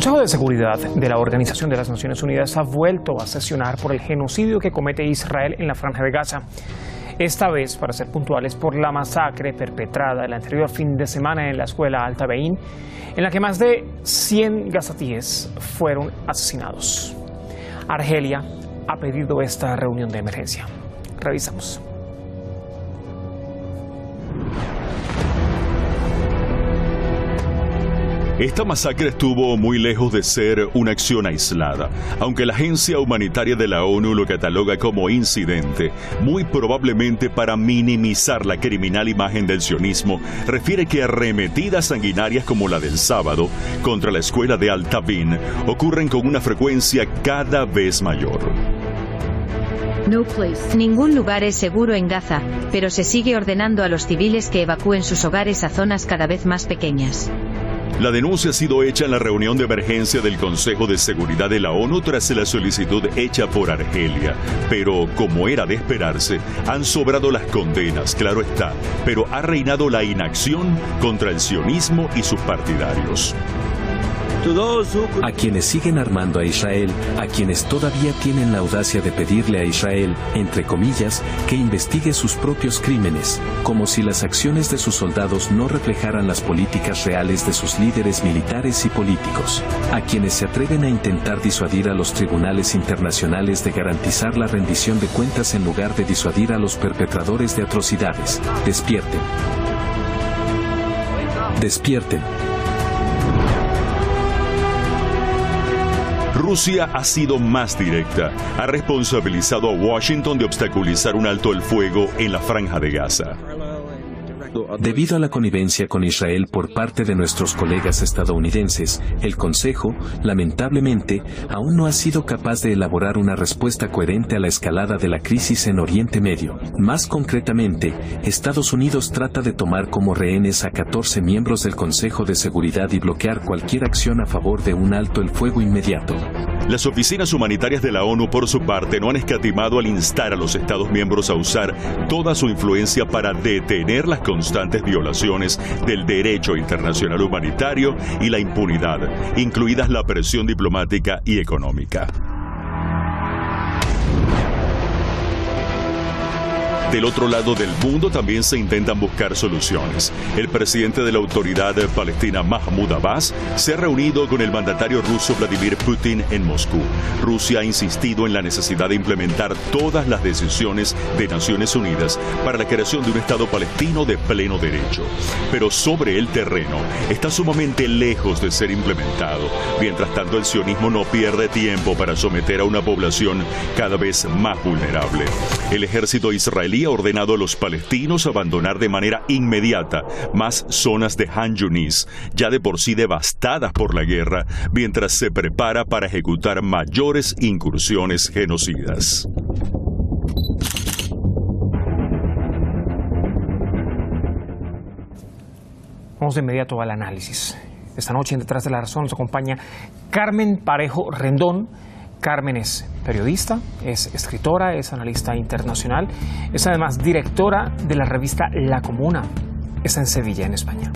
Consejo de Seguridad de la Organización de las Naciones Unidas ha vuelto a sesionar por el genocidio que comete Israel en la Franja de Gaza. Esta vez, para ser puntuales, por la masacre perpetrada el anterior fin de semana en la escuela Alta Bein, en la que más de 100 gazatíes fueron asesinados. Argelia ha pedido esta reunión de emergencia. Revisamos. Esta masacre estuvo muy lejos de ser una acción aislada. Aunque la Agencia Humanitaria de la ONU lo cataloga como incidente, muy probablemente para minimizar la criminal imagen del sionismo, refiere que arremetidas sanguinarias como la del sábado contra la escuela de Alta Bein ocurren con una frecuencia cada vez mayor. Ningún lugar es seguro en Gaza, pero se sigue ordenando a los civiles que evacúen sus hogares a zonas cada vez más pequeñas. La denuncia ha sido hecha en la reunión de emergencia del Consejo de Seguridad de la ONU tras la solicitud hecha por Argelia. Pero, como era de esperarse, han sobrado las condenas, claro está, pero ha reinado la inacción contra el sionismo y sus partidarios. A quienes siguen armando a Israel, a quienes todavía tienen la audacia de pedirle a Israel, entre comillas, que investigue sus propios crímenes, como si las acciones de sus soldados no reflejaran las políticas reales de sus líderes militares y políticos. A quienes se atreven a intentar disuadir a los tribunales internacionales de garantizar la rendición de cuentas en lugar de disuadir a los perpetradores de atrocidades. Despierten. Despierten. Rusia ha sido más directa. Ha responsabilizado a Washington de obstaculizar un alto el fuego en la Franja de Gaza. Debido a la connivencia con Israel por parte de nuestros colegas estadounidenses, el Consejo, lamentablemente, aún no ha sido capaz de elaborar una respuesta coherente a la escalada de la crisis en Oriente Medio. Más concretamente, Estados Unidos trata de tomar como rehenes a 14 miembros del Consejo de Seguridad y bloquear cualquier acción a favor de un alto el fuego inmediato. Las oficinas humanitarias de la ONU, por su parte, no han escatimado al instar a los Estados miembros a usar toda su influencia para detener las constantes violaciones del derecho internacional humanitario y la impunidad, incluidas la presión diplomática y económica. Del otro lado del mundo también se intentan buscar soluciones. El presidente de la Autoridad Palestina, Mahmoud Abbas, se ha reunido con el mandatario ruso Vladimir Putin en Moscú. Rusia ha insistido en la necesidad de implementar todas las decisiones de Naciones Unidas para la creación de un Estado palestino de pleno derecho. Pero sobre el terreno está sumamente lejos de ser implementado. Mientras tanto, el sionismo no pierde tiempo para someter a una población cada vez más vulnerable. El ejército israelí ha ordenado a los palestinos abandonar de manera inmediata más zonas de Han Yunis, ya de por sí devastadas por la guerra, mientras se prepara para ejecutar mayores incursiones genocidas. Vamos de inmediato al análisis. Esta noche en Detrás de la Razón nos acompaña Carmen Parejo Rendón. Carmen es periodista, es escritora, es analista internacional, es además directora de la revista La Comuna. Está en Sevilla, en España.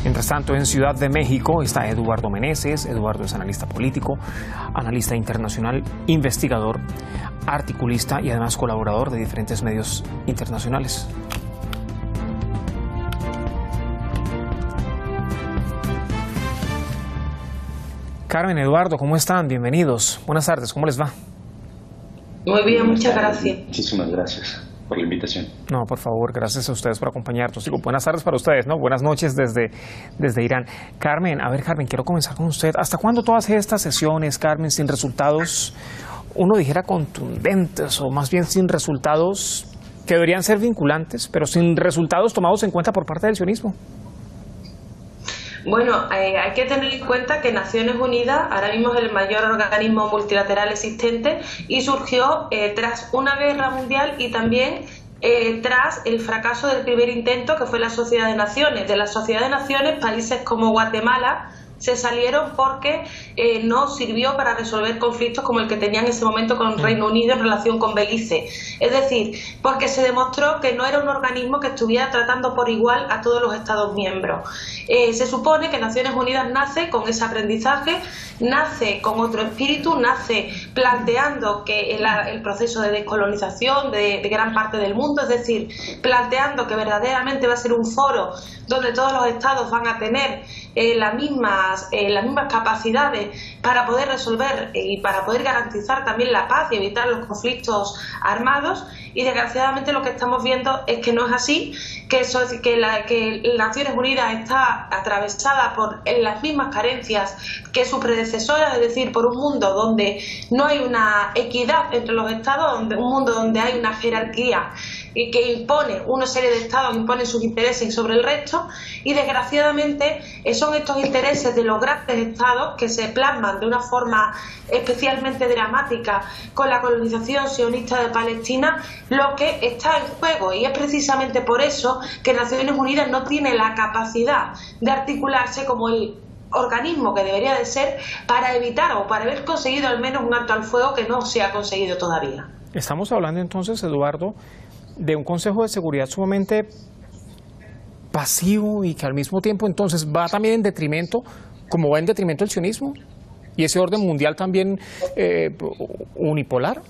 Mientras tanto, en Ciudad de México está Eduardo Meneses. Eduardo es analista político, analista internacional, investigador, articulista y además colaborador de diferentes medios internacionales. Carmen, Eduardo, ¿cómo están? Bienvenidos. Buenas tardes, ¿cómo les va? Muy bien, muchas gracias. Muchísimas gracias por la invitación. No, por favor, gracias a ustedes por acompañarnos. Digo, buenas tardes para ustedes, ¿no? Buenas noches desde Irán. Carmen, a ver, Carmen, quiero comenzar con usted. ¿Hasta cuándo todas estas sesiones, Carmen, sin resultados, uno dijera contundentes, o más bien sin resultados que deberían ser vinculantes, pero sin resultados tomados en cuenta por parte del sionismo? Bueno, hay que tener en cuenta que Naciones Unidas ahora mismo es el mayor organismo multilateral existente y surgió tras una guerra mundial y también tras el fracaso del primer intento, que fue la Sociedad de Naciones. De la Sociedad de Naciones, países como Guatemala se salieron porque no sirvió para resolver conflictos como el que tenía en ese momento con Reino Unido en relación con Belice. Es decir, porque se demostró que no era un organismo que estuviera tratando por igual a todos los Estados miembros. Se supone que Naciones Unidas nace con ese aprendizaje, nace con otro espíritu, nace planteando que el proceso de descolonización de gran parte del mundo, es decir, planteando que verdaderamente va a ser un foro donde todos los estados van a tener las mismas capacidades para poder resolver y para poder garantizar también la paz y evitar los conflictos armados, y desgraciadamente lo que estamos viendo es que no es así, que Naciones Unidas está atravesada por las mismas carencias que sus predecesoras, es decir, por un mundo donde no hay una equidad entre los estados, un mundo donde hay una jerarquía y que impone una serie de estados, imponen sus intereses sobre el resto, y desgraciadamente son estos intereses de los grandes estados que se plasman de una forma especialmente dramática con la colonización sionista de Palestina lo que está en juego, y es precisamente por eso que Naciones Unidas no tiene la capacidad de articularse como el organismo que debería de ser para evitar o para haber conseguido al menos un alto al fuego que no se ha conseguido todavía. Estamos hablando entonces, Eduardo, de un Consejo de Seguridad sumamente pasivo y que al mismo tiempo entonces va también en detrimento, como va en detrimento el sionismo y ese orden mundial también unipolar.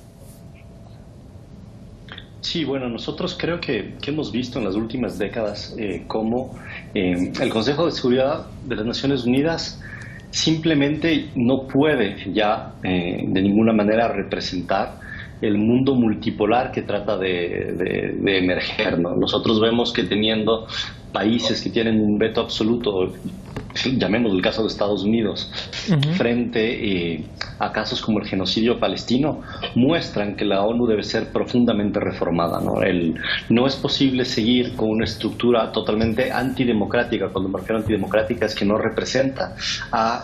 Sí, bueno, nosotros creo que hemos visto en las últimas décadas cómo el Consejo de Seguridad de las Naciones Unidas simplemente no puede ya de ninguna manera representar el mundo multipolar que trata de emerger, ¿no? Nosotros vemos que teniendo países que tienen un veto absoluto, llamemos el caso de Estados Unidos, frente a casos como el genocidio palestino, muestran que la ONU debe ser profundamente reformada, ¿no? No es posible seguir con una estructura totalmente antidemocrática. Cuando me refiero a antidemocrática es que no representa a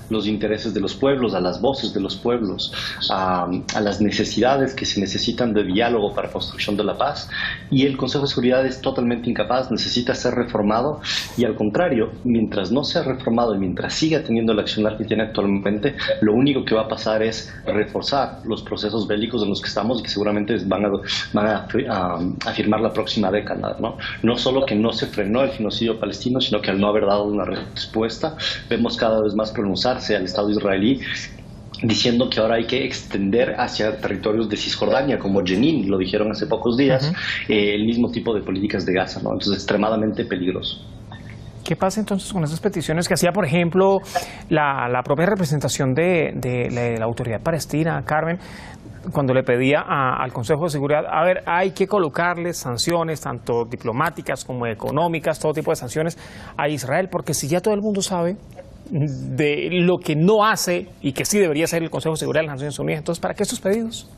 los intereses de los pueblos, a las voces de los pueblos, a las necesidades que se necesitan de diálogo para construcción de la paz, y el Consejo de Seguridad es totalmente incapaz, necesita ser reformado, y al contrario, mientras no sea reformado y mientras siga teniendo el accionar que tiene actualmente, lo único que va a pasar es reforzar los procesos bélicos en los que estamos y que seguramente van a firmar la próxima década, ¿no? No solo que no se frenó el genocidio palestino, sino que al no haber dado una respuesta, vemos cada vez más pronunciarse al Estado israelí diciendo que ahora hay que extender hacia territorios de Cisjordania, como Jenin, lo dijeron hace pocos días, el mismo tipo de políticas de Gaza, ¿no? Entonces, extremadamente peligroso. ¿Qué pasa entonces con esas peticiones que hacía, por ejemplo, la propia representación de la autoridad palestina, Carmen, cuando le pedía al Consejo de Seguridad, a ver, hay que colocarle sanciones, tanto diplomáticas como económicas, todo tipo de sanciones a Israel, porque si ya todo el mundo sabe de lo que no hace y que sí debería hacer el Consejo de Seguridad de las Naciones Unidas, entonces, ¿para qué estos pedidos?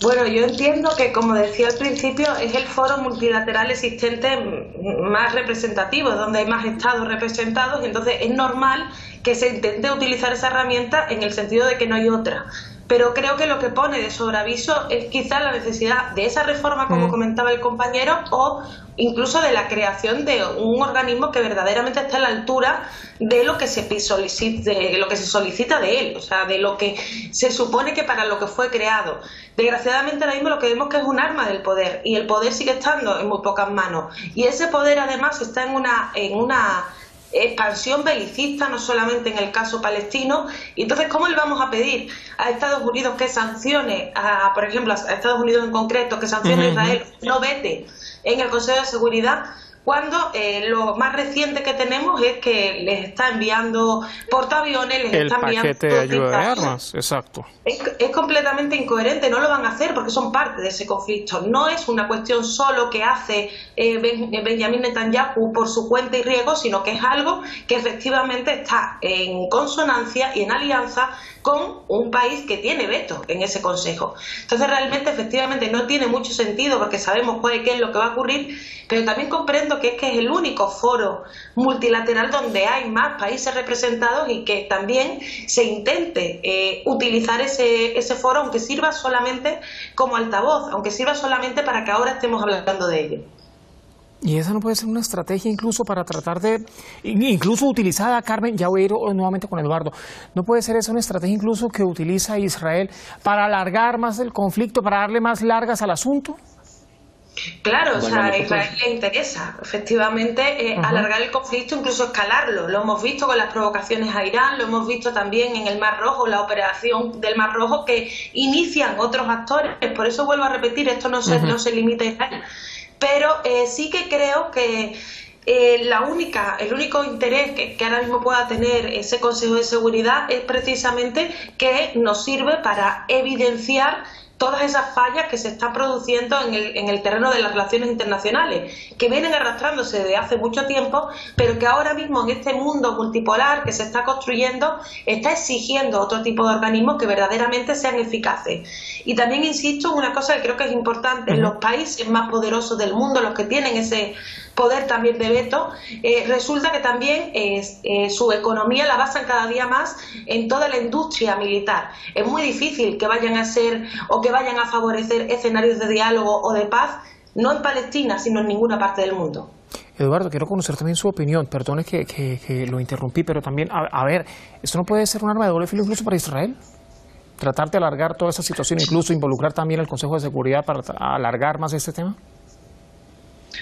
Bueno, yo entiendo que, como decía al principio, es el foro multilateral existente más representativo, donde hay más estados representados, y entonces es normal que se intente utilizar esa herramienta en el sentido de que no hay otra. Pero creo que lo que pone de sobreaviso es quizá la necesidad de esa reforma, como comentaba el compañero, o incluso de la creación de un organismo que verdaderamente esté a la altura de lo que se solicita de él, o sea, de lo que se supone que para lo que fue creado. Desgraciadamente ahora mismo lo que vemos que es un arma del poder, y el poder sigue estando en muy pocas manos, y ese poder además está en una expansión belicista, no solamente en el caso palestino. Y entonces, ¿cómo le vamos a pedir a Estados Unidos que sancione, por ejemplo, a Estados Unidos en concreto, que sancione a Israel, no vete en el Consejo de Seguridad, cuando lo más reciente que tenemos es que les está enviando portaaviones, les está enviando el paquete de ayuda de armas? Exacto. Es completamente incoherente, no lo van a hacer porque son parte de ese conflicto. No es una cuestión solo que hace Benjamin Netanyahu por su cuenta y riesgo, sino que es algo que efectivamente está en consonancia y en alianza con un país que tiene veto en ese consejo. Entonces realmente efectivamente no tiene mucho sentido, porque sabemos qué es lo que va a ocurrir, pero también comprendo que es el único foro multilateral donde hay más países representados, y que también se intente utilizar ese foro, aunque sirva solamente como altavoz, aunque sirva solamente para que ahora estemos hablando de ello. Y esa no puede ser una estrategia incluso para tratar de, incluso utilizada, Carmen, ya voy a ir nuevamente con Eduardo, no puede ser esa una estrategia incluso que utiliza Israel para alargar más el conflicto, para darle más largas al asunto. Claro, o sea, a Israel le interesa efectivamente alargar el conflicto, incluso escalarlo. Lo hemos visto con las provocaciones a Irán, lo hemos visto también en el Mar Rojo, la operación del Mar Rojo que inician otros actores. Por eso vuelvo a repetir, esto no se limita a Israel. Pero sí que creo que el único interés que ahora mismo pueda tener ese Consejo de Seguridad es precisamente que nos sirve para evidenciar todas esas fallas que se están produciendo en el terreno de las relaciones internacionales, que vienen arrastrándose desde hace mucho tiempo, pero que ahora mismo en este mundo multipolar que se está construyendo está exigiendo otro tipo de organismos que verdaderamente sean eficaces. Y también insisto en una cosa que creo que es importante: los países más poderosos del mundo, los que tienen ese poder también de veto, resulta que también su economía la basan cada día más en toda la industria militar. Es muy difícil que vayan a ser o que vayan a favorecer escenarios de diálogo o de paz, no en Palestina, sino en ninguna parte del mundo. Eduardo, quiero conocer también su opinión. Perdone que lo interrumpí, pero también, a ver, ¿esto no puede ser un arma de doble filo incluso para Israel? Tratar de alargar toda esa situación, incluso involucrar también al Consejo de Seguridad para alargar más este tema.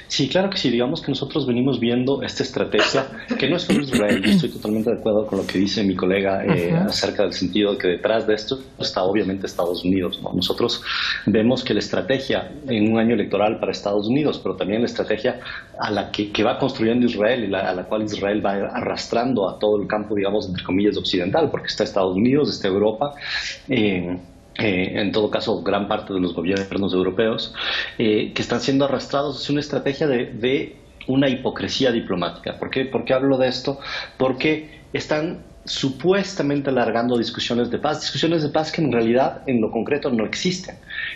Sí, claro que sí. Digamos que nosotros venimos viendo esta estrategia, que no es solo Israel. Yo estoy totalmente de acuerdo con lo que dice mi colega acerca del sentido de que detrás de esto está obviamente Estados Unidos, ¿no? Nosotros vemos que la estrategia en un año electoral para Estados Unidos, pero también la estrategia a la que va construyendo Israel y a la cual Israel va arrastrando a todo el campo, digamos, entre comillas, occidental, porque está Estados Unidos, está Europa, en todo caso gran parte de los gobiernos europeos, que están siendo arrastrados hacia una estrategia de una hipocresía diplomática. ¿Por qué hablo de esto? Porque están supuestamente alargando discusiones de paz que en realidad en lo concreto no existen.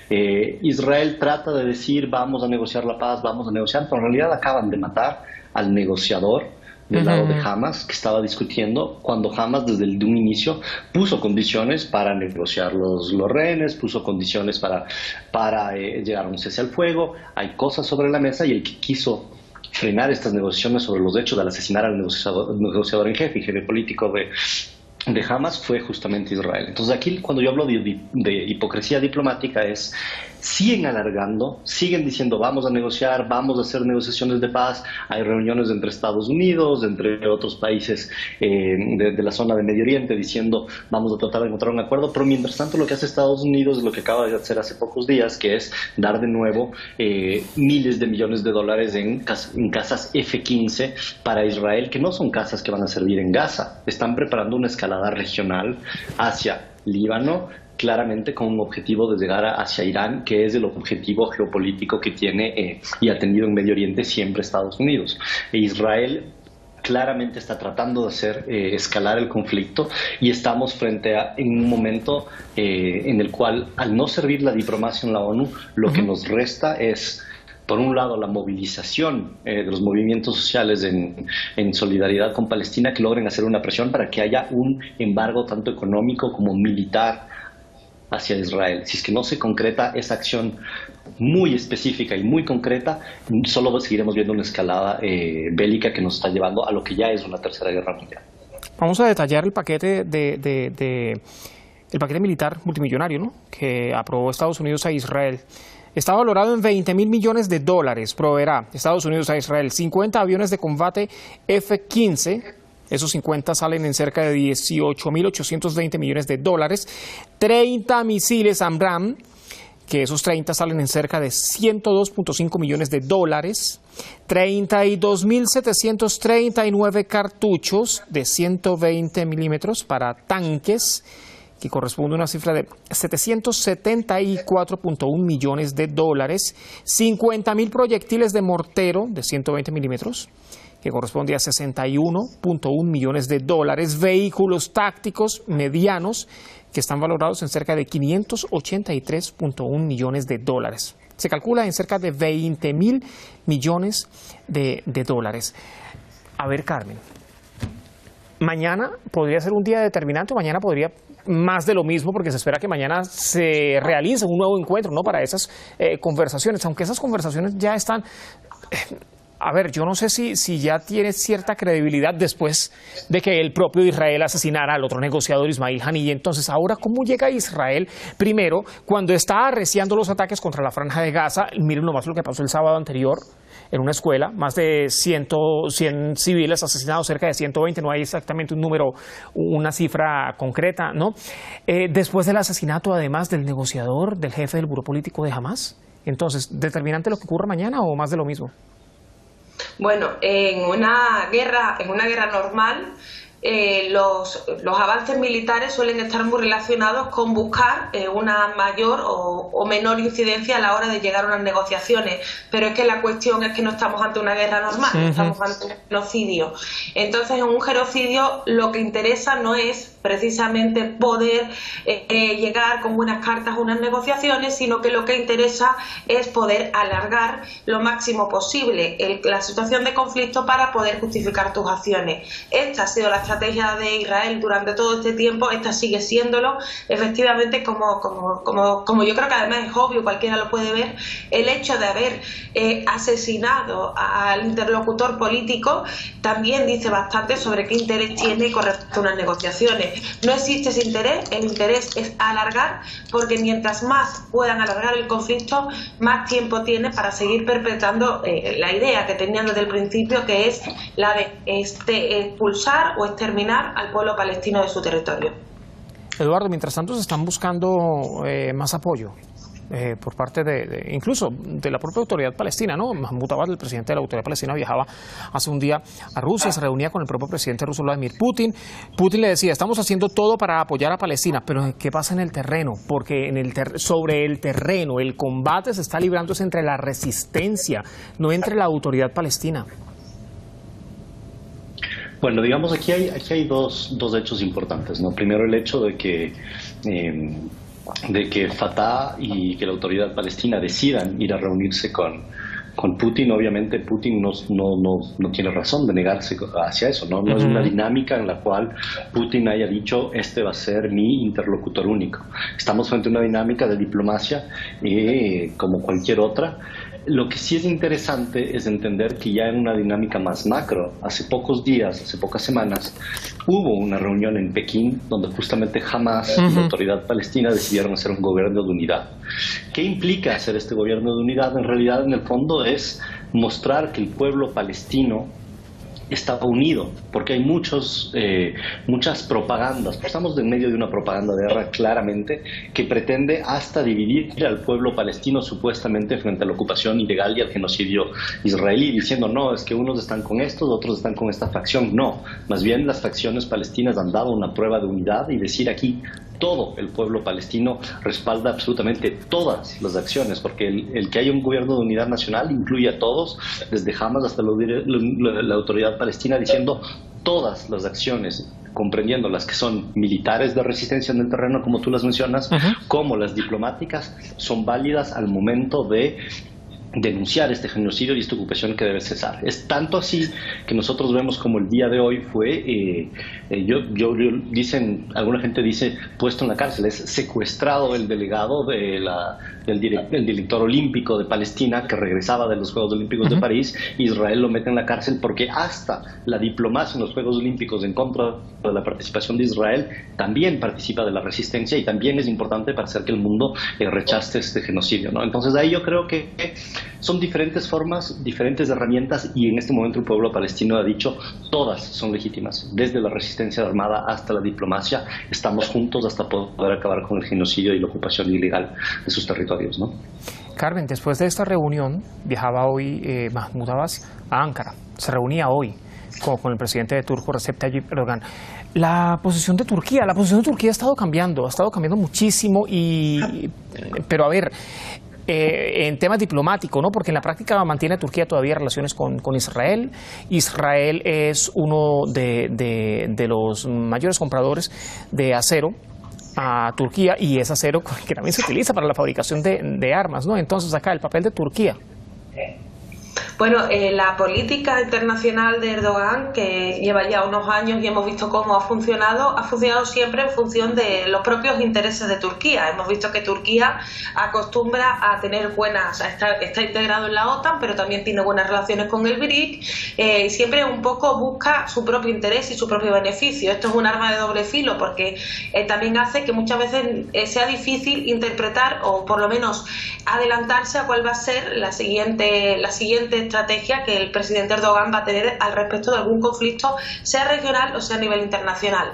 Israel trata de decir vamos a negociar la paz, vamos a negociar, pero en realidad acaban de matar al negociador del lado de Hamas, que estaba discutiendo, cuando Hamas desde un inicio puso condiciones para negociar los rehenes, puso condiciones para llegar a un cese al fuego. Hay cosas sobre la mesa, y el que quiso frenar estas negociaciones sobre los hechos al asesinar al negociador en jefe y jefe político de Hamas fue justamente Israel. Entonces aquí, cuando yo hablo de hipocresía diplomática, siguen alargando, siguen diciendo vamos a negociar, vamos a hacer negociaciones de paz, hay reuniones entre Estados Unidos, entre otros países de la zona de Medio Oriente, diciendo vamos a tratar de encontrar un acuerdo, pero mientras tanto lo que hace Estados Unidos es lo que acaba de hacer hace pocos días, que es dar de nuevo miles de millones de dólares en casas F-15 para Israel, que no son casas que van a servir en Gaza. Están preparando una escalada regional hacia Líbano, claramente con un objetivo de llegar hacia Irán, que es el objetivo geopolítico que tiene y ha tenido en Medio Oriente siempre Estados Unidos. Israel claramente está tratando de hacer escalar el conflicto, y estamos en un momento en el cual, al no servir la diplomacia en la ONU, lo que nos resta es, por un lado, la movilización de los movimientos sociales en solidaridad con Palestina, que logren hacer una presión para que haya un embargo tanto económico como militar hacia Israel. Si es que no se concreta esa acción muy específica y muy concreta, solo seguiremos viendo una escalada bélica que nos está llevando a lo que ya es una tercera guerra mundial. Vamos a detallar el paquete el paquete militar multimillonario, ¿no?, que aprobó Estados Unidos a Israel. Está valorado en $20.000 millones. Proveerá Estados Unidos a Israel 50 aviones de combate F-15. Esos 50 salen en cerca de $18.820 millones, 30 misiles AMRAAM, que esos 30 salen en cerca de $102.5 millones, 32.739 cartuchos de 120 milímetros para tanques, que corresponde a una cifra de $774.1 millones, 50.000 proyectiles de mortero de 120 milímetros, que corresponde a $61.1 millones, vehículos tácticos medianos que están valorados en cerca de $583.1 millones. Se calcula en cerca de $20.000 millones. A ver, Carmen, mañana podría ser un día determinante, o mañana podría más de lo mismo, porque se espera que mañana se realice un nuevo encuentro, ¿no?, para esas conversaciones, aunque esas conversaciones ya están a ver, yo no sé si ya tiene cierta credibilidad después de que el propio Israel asesinara al otro negociador, Ismail Haniyeh. Entonces, ahora, ¿cómo llega Israel? Primero, cuando está arreciando los ataques contra la Franja de Gaza, miren nomás lo que pasó el sábado anterior en una escuela, más de 100 civiles asesinados, cerca de 120, no hay exactamente un número, una cifra concreta, ¿no? Después del asesinato, además, del negociador, del jefe del buró político de Hamás. Entonces, ¿determinante lo que ocurra mañana o más de lo mismo? Bueno, en una guerra normal, los avances militares suelen estar muy relacionados con buscar una mayor o menor incidencia a la hora de llegar a unas negociaciones, pero es que la cuestión es que no estamos ante una guerra normal, estamos ante un genocidio. Entonces, en un genocidio lo que interesa no es precisamente poder llegar con buenas cartas a unas negociaciones, sino que lo que interesa es poder alargar lo máximo posible la situación de conflicto para poder justificar tus acciones. Esta ha sido la estrategia de Israel durante todo este tiempo, esta sigue siéndolo. Efectivamente, como yo creo que además es obvio, cualquiera lo puede ver, el hecho de haber asesinado al interlocutor político también dice bastante sobre qué interés tiene con respecto a unas negociaciones. No existe ese interés, el interés es alargar, porque mientras más puedan alargar el conflicto, más tiempo tiene para seguir perpetrando la idea que tenían desde el principio, que es la de expulsar o exterminar al pueblo palestino de su territorio. Eduardo, mientras tanto se están buscando más apoyo por parte incluso de la propia autoridad palestina, ¿no? Mahmoud Abbas, el presidente de la autoridad palestina, viajaba hace un día a Rusia, se reunía con el propio presidente ruso Vladimir Putin. Putin le decía, estamos haciendo todo para apoyar a Palestina, pero ¿qué pasa en el terreno? Porque sobre el terreno, el combate se está librando es entre la resistencia, no entre la autoridad palestina. Bueno, digamos, aquí hay dos hechos importantes, ¿no? Primero, el hecho de que Fatah y que la autoridad palestina decidan ir a reunirse con Putin. Obviamente Putin no tiene razón de negarse hacia eso, ¿no? No es una dinámica en la cual Putin haya dicho, este va a ser mi interlocutor único. Estamos frente a una dinámica de diplomacia como cualquier otra. Lo que sí es interesante es entender que ya en una dinámica más macro, hace pocos días, hace pocas semanas, hubo una reunión en Pekín donde justamente Hamás y la autoridad palestina decidieron hacer un gobierno de unidad. ¿Qué implica hacer este gobierno de unidad? En realidad, en el fondo, es mostrar que el pueblo palestino está unido, porque hay muchas propagandas. Estamos en medio de una propaganda de guerra claramente que pretende hasta dividir al pueblo palestino supuestamente frente a la ocupación ilegal y al genocidio israelí, diciendo no, es que unos están con estos, otros están con esta facción. No, más bien las facciones palestinas han dado una prueba de unidad y decir aquí todo el pueblo palestino respalda absolutamente todas las acciones, porque el que haya un gobierno de unidad nacional incluye a todos, desde Hamás hasta la autoridad palestina, diciendo todas las acciones, comprendiendo las que son militares de resistencia en el terreno, como tú las mencionas, como las diplomáticas, son válidas al momento de denunciar este genocidio y esta ocupación que debe cesar. Es tanto así que nosotros vemos como el día de hoy fue, alguna gente dice puesto en la cárcel, es secuestrado el delegado del director olímpico de Palestina que regresaba de los Juegos Olímpicos de París. Israel lo mete en la cárcel porque hasta la diplomacia en los Juegos Olímpicos en contra de la participación de Israel también participa de la resistencia y también es importante para hacer que el mundo rechace este genocidio, ¿no? Entonces ahí yo creo que son diferentes formas, diferentes herramientas, y en este momento el pueblo palestino ha dicho todas son legítimas, desde la resistencia armada hasta la diplomacia, estamos juntos hasta poder acabar con el genocidio y la ocupación ilegal de sus territorios, ¿no? Carmen, después de esta reunión viajaba hoy Mahmoud Abbas a Ankara, se reunía hoy con el presidente de turco Recep Tayyip Erdogan. La posición de Turquía ha estado cambiando muchísimo, pero a ver, en temas diplomáticos, ¿no? Porque en la práctica mantiene Turquía todavía relaciones con Israel. Israel es uno de los mayores compradores de acero a Turquía, y es acero que también se utiliza para la fabricación de armas, ¿no? Entonces acá el papel de Turquía. Bueno, la política internacional de Erdogan, que lleva ya unos años y hemos visto cómo ha funcionado siempre en función de los propios intereses de Turquía. Hemos visto que Turquía acostumbra a tener está integrado en la OTAN, pero también tiene buenas relaciones con el BRIC, y siempre un poco busca su propio interés y su propio beneficio. Esto es un arma de doble filo porque también hace que muchas veces sea difícil interpretar o por lo menos adelantarse a cuál va a ser la siguiente estrategia que el presidente Erdogan va a tener al respecto de algún conflicto, sea regional o sea a nivel internacional.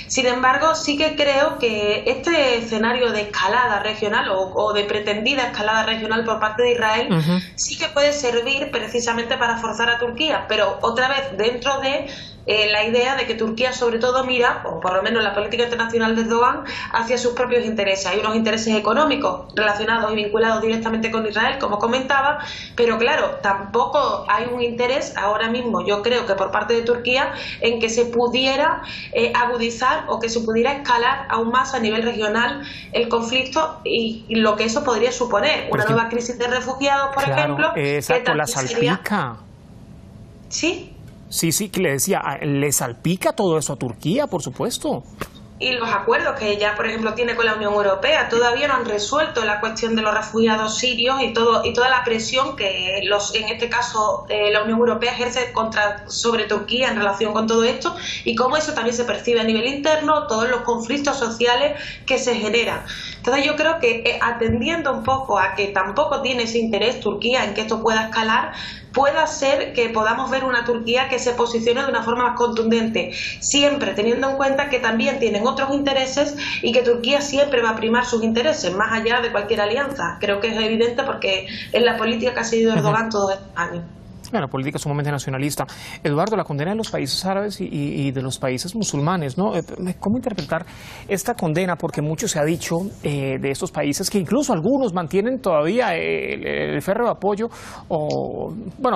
Sin embargo, sí que creo que este escenario de escalada regional o de pretendida escalada regional por parte de Israel sí que puede servir precisamente para forzar a Turquía, pero otra vez dentro de la idea de que Turquía sobre todo mira, o por lo menos la política internacional de Erdogan, hacia sus propios intereses. Hay unos intereses económicos relacionados y vinculados directamente con Israel, como comentaba, pero claro, tampoco hay un interés ahora mismo, yo creo que por parte de Turquía, en que se pudiera agudizar o que se pudiera escalar aún más a nivel regional el conflicto y lo que eso podría suponer. Una nueva crisis de refugiados, por ejemplo. Exacto, la salpica. ¿Sí? Sí, que le decía, le salpica todo eso a Turquía, por supuesto. Y los acuerdos que ella, por ejemplo, tiene con la Unión Europea todavía no han resuelto la cuestión de los refugiados sirios y toda la presión que en este caso la Unión Europea ejerce sobre Turquía en relación con todo esto y cómo eso también se percibe a nivel interno, todos los conflictos sociales que se generan. Entonces yo creo que atendiendo un poco a que tampoco tiene ese interés Turquía en que esto pueda escalar, pueda ser que podamos ver una Turquía que se posicione de una forma más contundente, siempre teniendo en cuenta que también tienen otros intereses y que Turquía siempre va a primar sus intereses, más allá de cualquier alianza. Creo que es evidente porque es la política que ha seguido Erdogan todos estos años. Una política sumamente nacionalista. Eduardo, la condena de los países árabes y de los países musulmanes, ¿no? ¿Cómo interpretar esta condena? Porque mucho se ha dicho de estos países que incluso algunos mantienen todavía el férreo apoyo,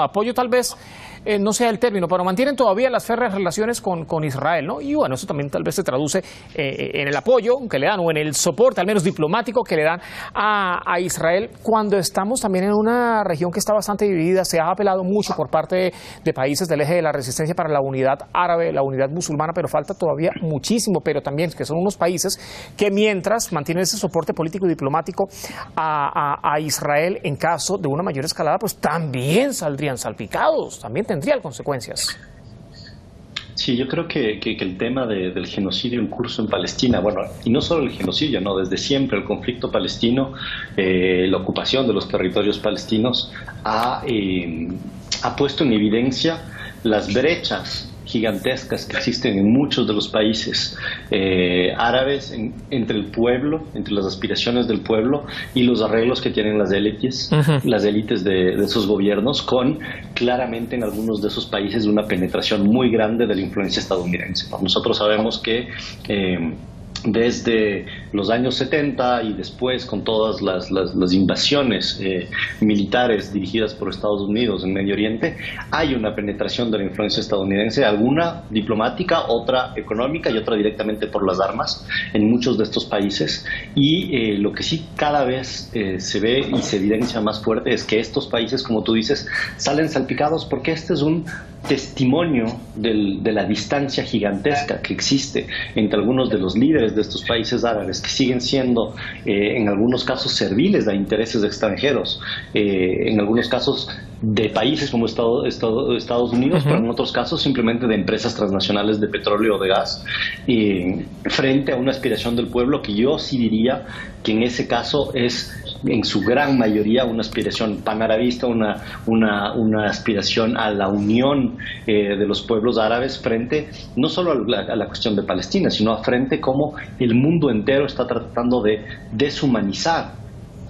apoyo tal vez no sea el término, pero mantienen todavía las férreas relaciones con Israel, ¿no? Y bueno, eso también tal vez se traduce en el apoyo que le dan o en el soporte, al menos diplomático, que le dan a Israel cuando estamos también en una región que está bastante dividida. Se ha apelado mucho por parte de países del eje de la resistencia para la unidad árabe, la unidad musulmana, pero falta todavía muchísimo, pero también que son unos países que mientras mantienen ese soporte político y diplomático a Israel en caso de una mayor escalada, pues también saldrían salpicados, también tendrían consecuencias. Sí, yo creo que el tema del genocidio en curso en Palestina, bueno, y no solo el genocidio, no, desde siempre el conflicto palestino, la ocupación de los territorios palestinos ha puesto en evidencia las brechas gigantescas que existen en muchos de los países árabes entre el pueblo, entre las aspiraciones del pueblo y los arreglos que tienen las élites, las élites de esos gobiernos, con claramente en algunos de esos países una penetración muy grande de la influencia estadounidense. Nosotros sabemos que desde los años 70 y después con todas las invasiones militares dirigidas por Estados Unidos en Medio Oriente, hay una penetración de la influencia estadounidense, alguna diplomática, otra económica y otra directamente por las armas en muchos de estos países. Y lo que sí cada vez se ve y se evidencia más fuerte es que estos países, como tú dices, salen salpicados porque este es un testimonio de la distancia gigantesca que existe entre algunos de los líderes de estos países árabes, que siguen siendo en algunos casos serviles a intereses extranjeros, en algunos casos de países como Estados Unidos, pero en otros casos simplemente de empresas transnacionales de petróleo o de gas, frente a una aspiración del pueblo que yo sí diría que en ese caso es en su gran mayoría una aspiración panarabista, una aspiración a la unión de los pueblos árabes frente no solo a la cuestión de Palestina, sino a frente como el mundo entero está tratando de deshumanizar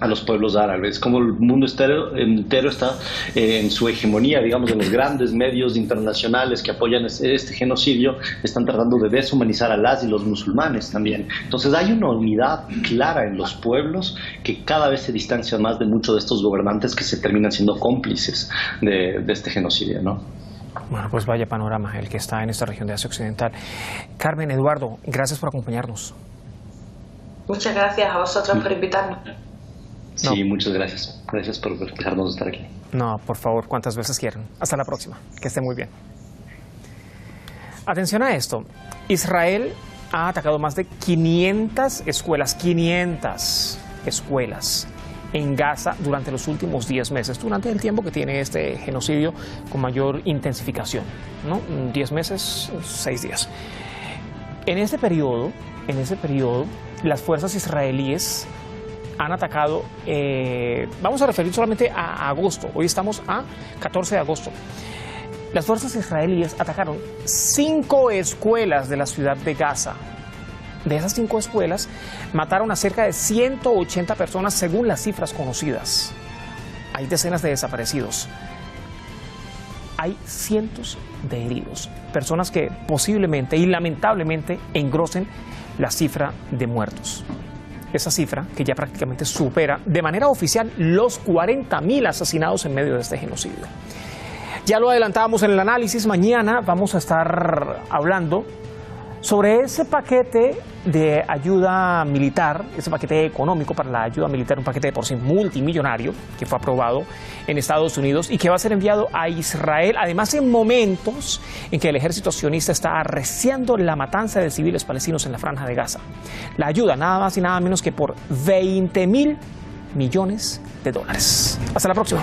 a los pueblos árabes, como el mundo entero está en su hegemonía, digamos, en los grandes medios internacionales que apoyan este genocidio, están tratando de deshumanizar a las y los musulmanes también. Entonces hay una unidad clara en los pueblos que cada vez se distancia más de muchos de estos gobernantes que se terminan siendo cómplices de este genocidio, ¿no? Bueno, pues vaya panorama el que está en esta región de Asia Occidental. Carmen, Eduardo, gracias por acompañarnos. Muchas gracias a vosotros por invitarnos. No. Sí, muchas gracias. Gracias por dejarnos estar aquí. No, por favor, cuantas veces quieran. Hasta la próxima. Que esté muy bien. Atención a esto. Israel ha atacado más de 500 escuelas en Gaza durante los últimos 10 meses, durante el tiempo que tiene este genocidio con mayor intensificación, ¿no? 10 meses, 6 días. En ese periodo, las fuerzas israelíes han atacado, vamos a referir solamente a agosto, hoy estamos a 14 de agosto. Las fuerzas israelíes atacaron 5 escuelas de la ciudad de Gaza. De esas 5 escuelas, mataron a cerca de 180 personas según las cifras conocidas. Hay decenas de desaparecidos. Hay cientos de heridos. Personas que posiblemente y lamentablemente engrosen la cifra de muertos. Esa cifra que ya prácticamente supera de manera oficial los 40.000 asesinados en medio de este genocidio. Ya lo adelantábamos en el análisis, mañana vamos a estar hablando sobre ese paquete de ayuda militar, ese paquete económico para la ayuda militar, un paquete de por sí multimillonario que fue aprobado en Estados Unidos y que va a ser enviado a Israel, además en momentos en que el ejército sionista está arreciando la matanza de civiles palestinos en la Franja de Gaza. La ayuda nada más y nada menos que por $20.000 millones. Hasta la próxima.